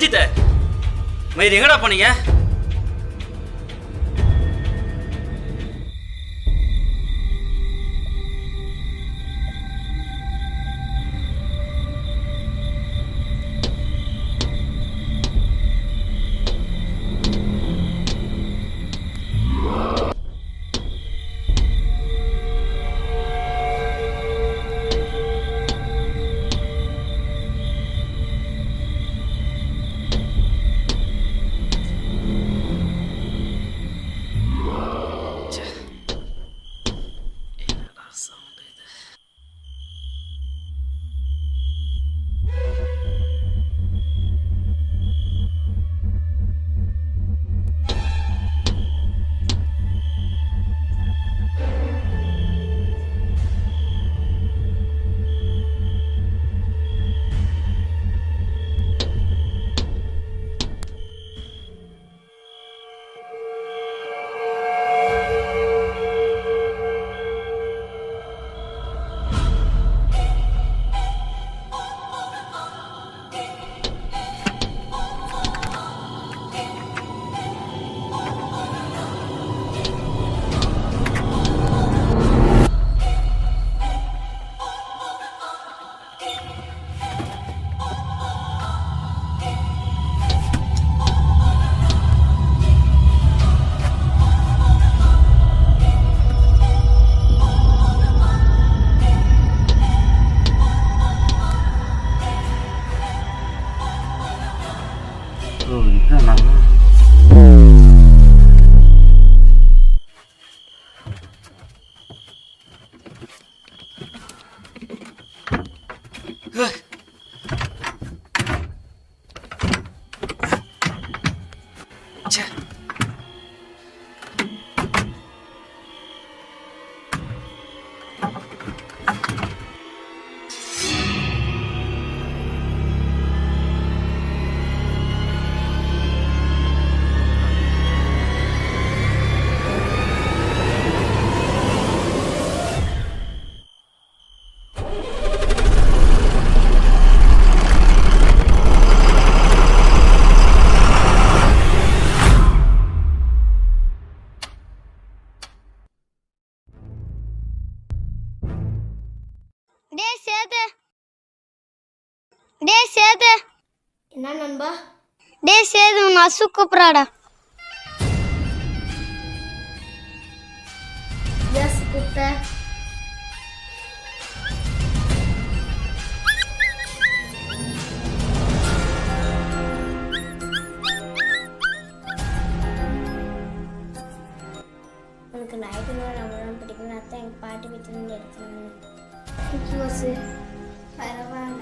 ரஞ்சித்த மயிர் எங்கடா போனீங்க? என்ன நண்பா? டேய் சேது நான் அசு கூப்பிட்றாடா. எஸ் கூப்பிட்ட. உனக்கு நைட்டு நேரம் பிடிக்கும். அத்தை எங்கள் பாட்டி வீட்டிலேருந்து எடுத்துருந்தேன். தேங்க்யூ அசு. பரவாயில்ல.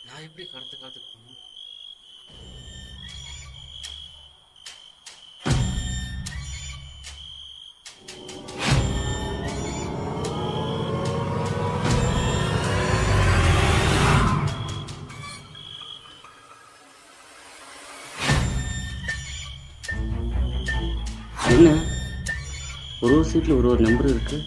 நான் எப்படி கடத்து காத்துக்கு போகணும்? என்ன ஒரு சீட்டில் ஒரு நம்பர் இருக்கு.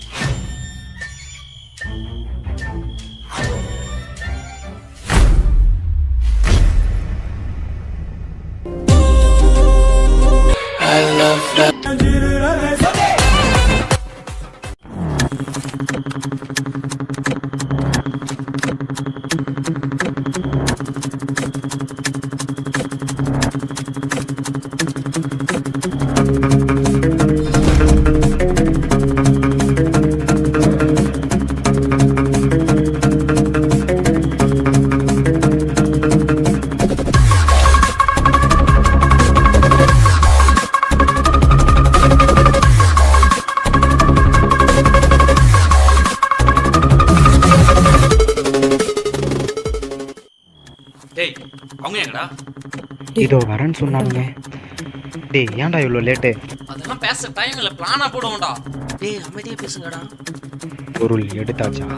டேய் அவங்க எங்கடா? இதோ வரேன்னு சொன்னானுங்க. டேய் ஏன்டா இவ்வளோ லேட்டு? அதெல்லாம் பேச டைம் இல்லை, பிளானா போடுவோம்டா. டேய் அமைதியா பேசுங்கடா. பொருள் எடுத்தாச்சா?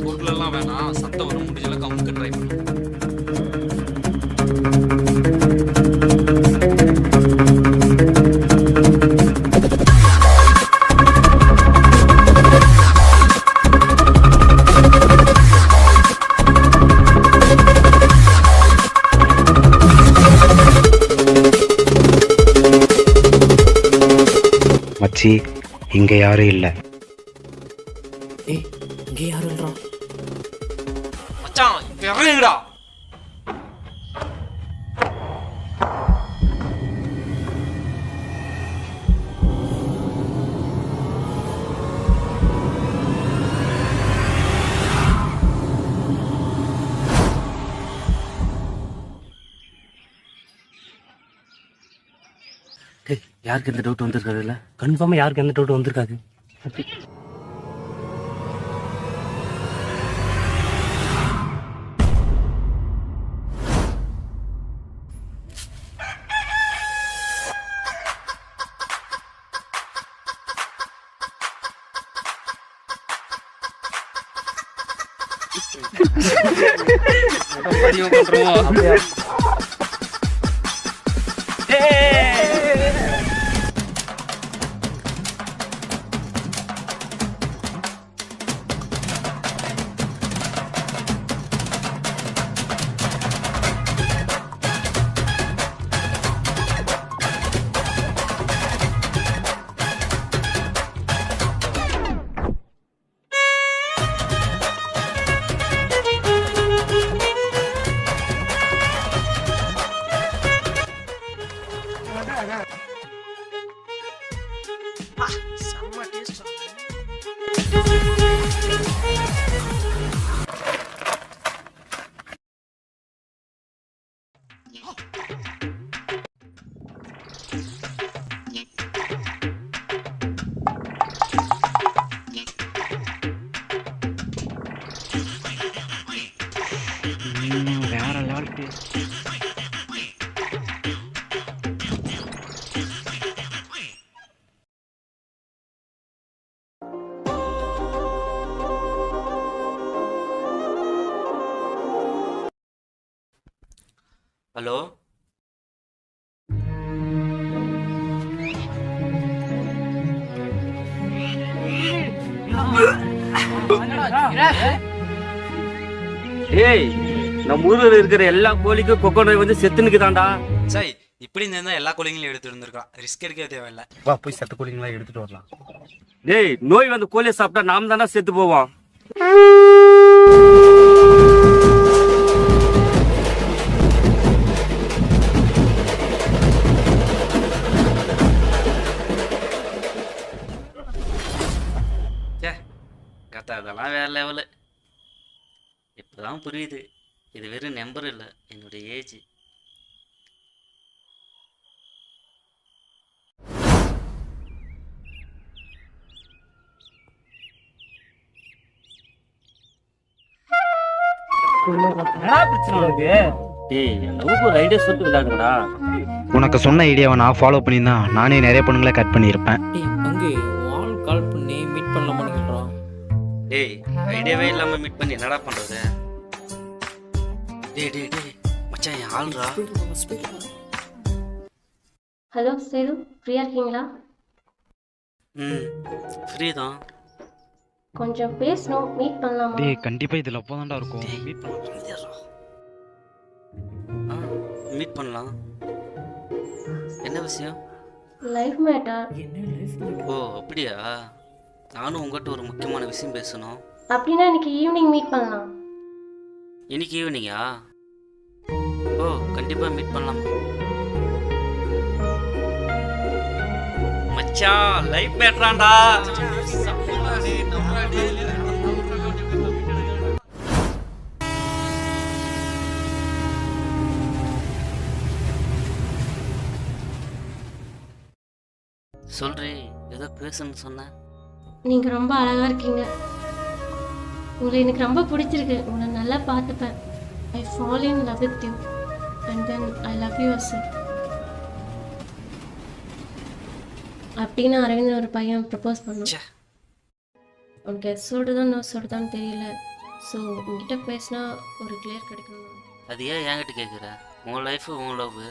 பொருள் எல்லாம் வேணாம், சத்தம் வர முடிஞ்ச அளவுக்கு அவங்க ட்ரை பண்ணும். மச்சி இங்க யாரும் இல்லை. ஏய் இங்கே யாரும் இல்லைடா. மச்சான் இப்ப இறங்குடா. யாருக்கு எந்த டவுட் வந்திருக்காது இல்லை? கன்ஃபார்மாக யாருக்கு எந்த டவுட் வந்திருக்காது. வேற லெவல் டேஸ்ட். ஹலோ ஏய், நம்ம ஊர்ல இருக்கிற எல்லா கோழிக்கும் கொக்கோ நோய் வந்து செத்துனுக்குதான்டா. சை இப்படி இருந்தா எல்லா கோழிங்களையும் எடுத்துட்டு இருந்திருக்கான். ரிஸ்க் எடுக்க தேவையில்லை. வா போய் சத்து கோழிங்களா எடுத்துட்டு வரலாம். டேய், நோய் வந்து கோழியை சாப்பிட்டா நாம் தானே செத்து போவோம். கத்தா அதெல்லாம் வேற லெவலு. இப்போதான் புரியுது, இது வெறும் நம்பர் இல்லை, என்னுடைய ஏஜ். டேய், லவ்க்கு ஒரு ஐடியா சொல்லிட்டு விளையாடுங்கடா. உனக்கு சொன்ன ஐடியாவை நான் ஃபாலோ பண்ணியிருந்தா நானே நிறைய பொண்ணுங்களை கட் பண்ணியிருப்பேன். ஏய் பங்கு வால் கால் பண்ணி மீட் பண்ணலாமா நினைக்கிறா? டேய் ஐடியாவே இல்லாம மீட் பண்ணி என்னடா பண்றது? டேய் டேய் டேய் மச்சான் என் ஆள்ரா. ஹலோ சேது, ஃப்ரீயாக இருக்கீங்களா? ஃப்ரீ தான். கொஞ்சம் பேசணும், மீட் பண்ணலாமா? டேய் கண்டிப்பா இதுல அப்போதான்டா இருக்கும். மீட் பண்ணலாம். மீட் பண்ணலாம். என்ன விஷயம்? Life matter. ஓ அப்படியா? நானும் உங்கள்கிட்ட ஒரு முக்கியமான விஷயம் பேசணும். அப்படின்னா இன்னைக்கு ஈவினிங் மீட் பண்ணலாம். இன்னைக்கு ஈவினிங்கா? ஓ கண்டிப்பா மீட் பண்ணலாம் மச்சான். லைஃப் மேட்டராண்டா. சொல்றி, ஏதோ பேசணும்னு சொன்ன. நீங்கள் ரொம்ப அழகாக இருக்கீங்க. உங்களை எனக்கு ரொம்ப பிடிச்சிருக்கு. உங்களை நல்லா பார்த்துப்பேன். ஐ fall in love with you and then I love you sir. அப்படின்னு அரவிந்தன் ஒரு பையன் ப்ரப்போஸ் பண்ணோம். உனக்கு எஸ் சொல்கிறதான் நோ சொல்கிறதான்னு தெரியல. ஸோ உங்ககிட்ட பேசினா ஒரு கிளியர் கிடைக்கணும். அது ஏன் என்கிட்ட கேட்குற? உன் லைஃபு உன் லவ்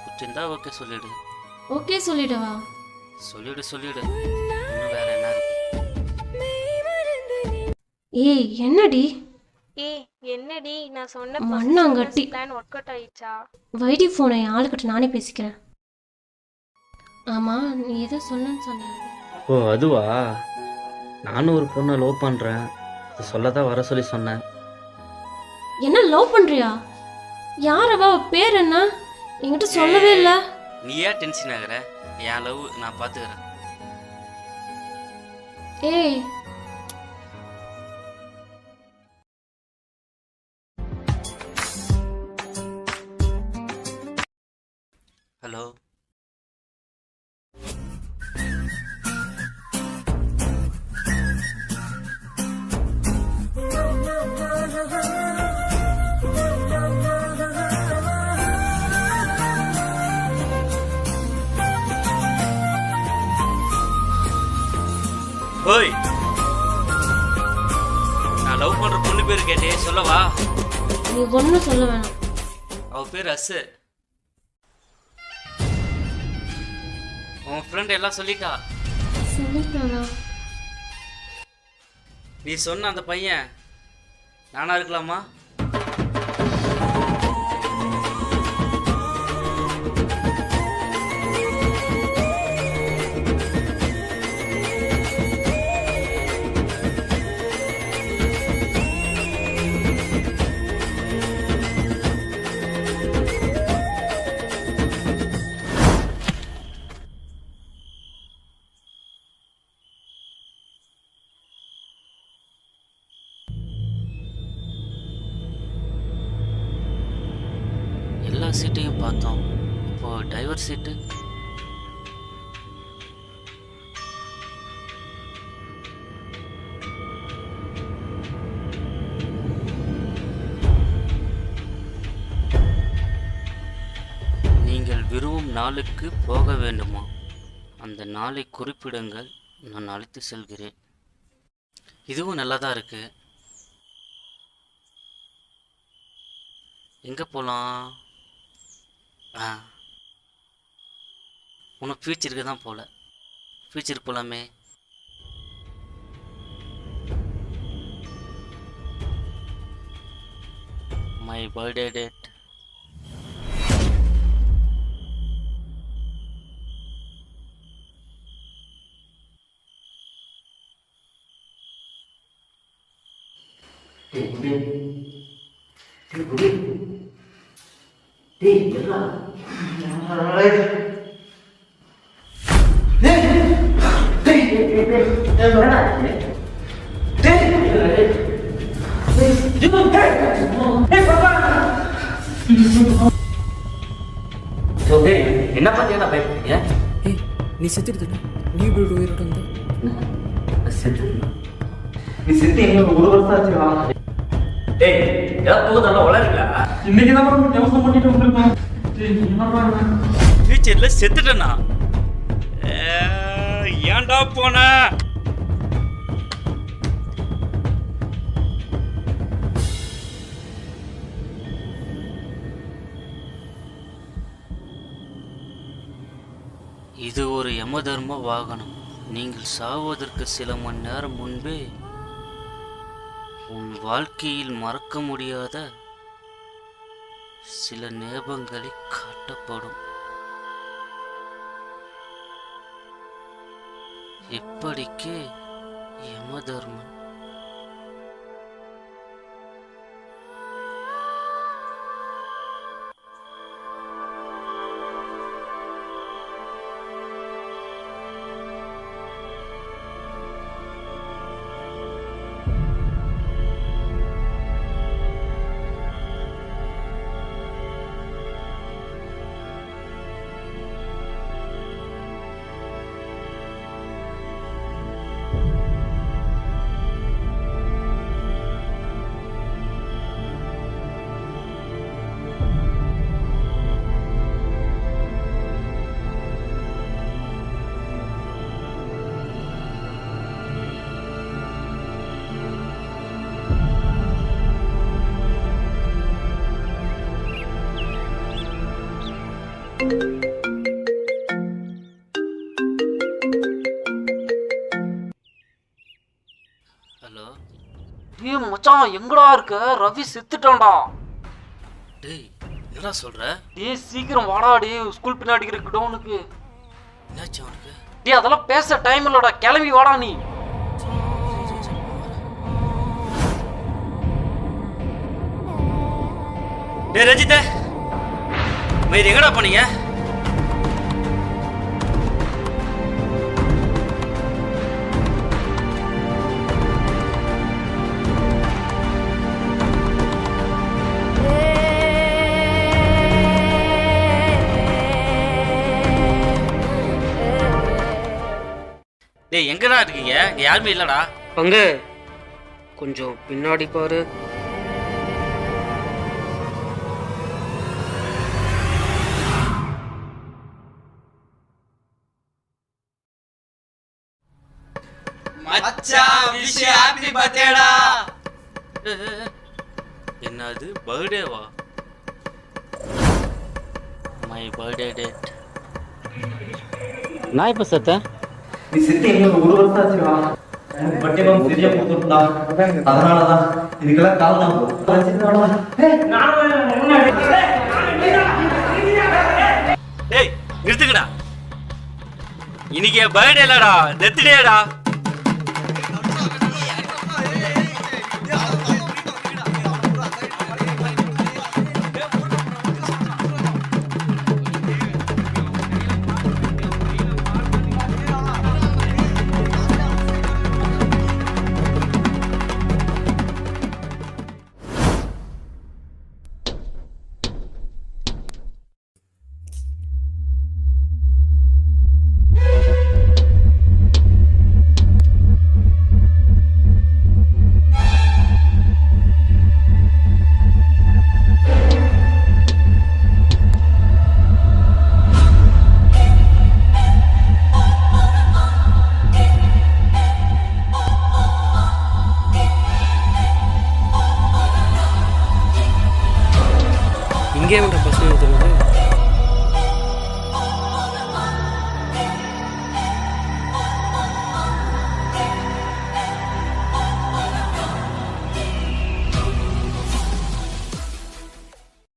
பிடிச்சிருந்தா ஓகே சொல்லிடு. ஓகே சொல்லிடவா? சொல்லிடு சொல்லிடு. இன்னும் வேற என்ன இருக்கு? ஏய் என்னடி? ஏய் என்னடி, நான் சொன்ன மண்ணாங்கட்டி பிளான் ஒர்க் அவுட் ஆயிடுச்சா? வைடி ஃபோனை ஆளுக்கிட்ட நானே பேசிக்கிறேன். ஆமாம் நீ ஏதோ சொல்லணும்னு சொன்ன. ஓ அதுவா, நானும் ஒரு பொண்ணை லவ் பண்ணுறேன், அது சொல்ல தான் வர சொல்லி சொன்னேன். என்ன லவ் பண்ணுறியா? யார் அவ? பேர் என்ன? என்கிட்ட சொல்லவே இல்லை. நீ ஏன் டென்ஷன் ஆகுற? என் லவ் நான் பார்த்துக்கிறேன். ஏய் ஹலோ. ஓய், நான் லவ் பண்ற பொண்ணு பேர் கேட்டே சொல்லவா? நீ ஒன்றும் சொல்ல வேணாம். அவ பேர் அசு. உன் ஃப்ரெண்ட் எல்லாம் சொல்லிட்டா. சொல்லிட்டானா? நீ சொன்ன அந்த பையன் நானா இருக்கலாமா? எல்லா சீட்டையும் பார்த்தோம், இப்போ டிரைவர் சீட்டு. நீங்கள் விரும்பும் நாளுக்கு போக வேண்டுமா? அந்த நாளை குறிப்பிடுங்கள், நான் அழைத்து செல்கிறேன். இதுவும் நல்லா தான் இருக்கு. எங்கே போகலாம்? உனக்கு ஃபியூச்சருக்கு தான் போகல, ஃபியூச்சருக்கு போகலாமே. My birthday date. என்ன பத்தி என்ன பயப்படுறீங்க? ஏய் நீ செத்துட்டு நீ இப்படி உயிரோட வந்த? நீ செத்து எங்க ஒரு வருஷம் ஆச்சு. டேய் ஏதாவது தூக்கத்தால உளறீங்களா? இன்னைக்கு தான் யோசனை பண்ணிட்டு வந்திருக்கோம். ஃபியூச்சரில் செத்துட்டேனா? ஏன்டா போன? இது ஒரு யமதர்ம வாகனம். நீங்கள் சாவதற்கு சில மணி நேரம் முன்பே உன் வாழ்க்கையில் மறக்க முடியாத சில ஞாபகங்களை காட்டப்படும். இப்படிக்கு யமதர்மன். ஹலோ. ஏய் மச்சான் எங்கடா இருக்க? ரவி செத்துட்டான்டா. டேய் என்னடா சொல்ற? டேய் சீக்கிரம் வாடா, டேய் ஸ்கூல் பின்னாடி இருக்க டவுனுக்கு. என்னாச்சு அவனுக்கு? டேய் அதெல்லாம் பேச டைம் இல்லடா, கிளம்பி வாடா நீ. டேய் ரஞ்சித், மயிர் எங்கடா போனீங்க? டேய் எங்கடா இருக்கீங்க? இங்க யாருமே இல்லடா. பங்கு கொஞ்சம் பின்னாடி பாரு. என்னது பர்த்டேவா? My birthday date. நான் இப்போ செத்த நீ செத்து எங்களுக்கு 1 வருஷம் ஆச்சுடா. பட்டே நம்ம சரியா கொடுத்துட்டா. அதனாலதான் இதுக்கெல்லாம் காரணம் டேய் நிறுத்துக்கடா. இன்னைக்கு என் பர்த்டே இல்லடா, டெத் டேடா. இங்கே வேண்டாம் பஸ் நிறுத்தணும்.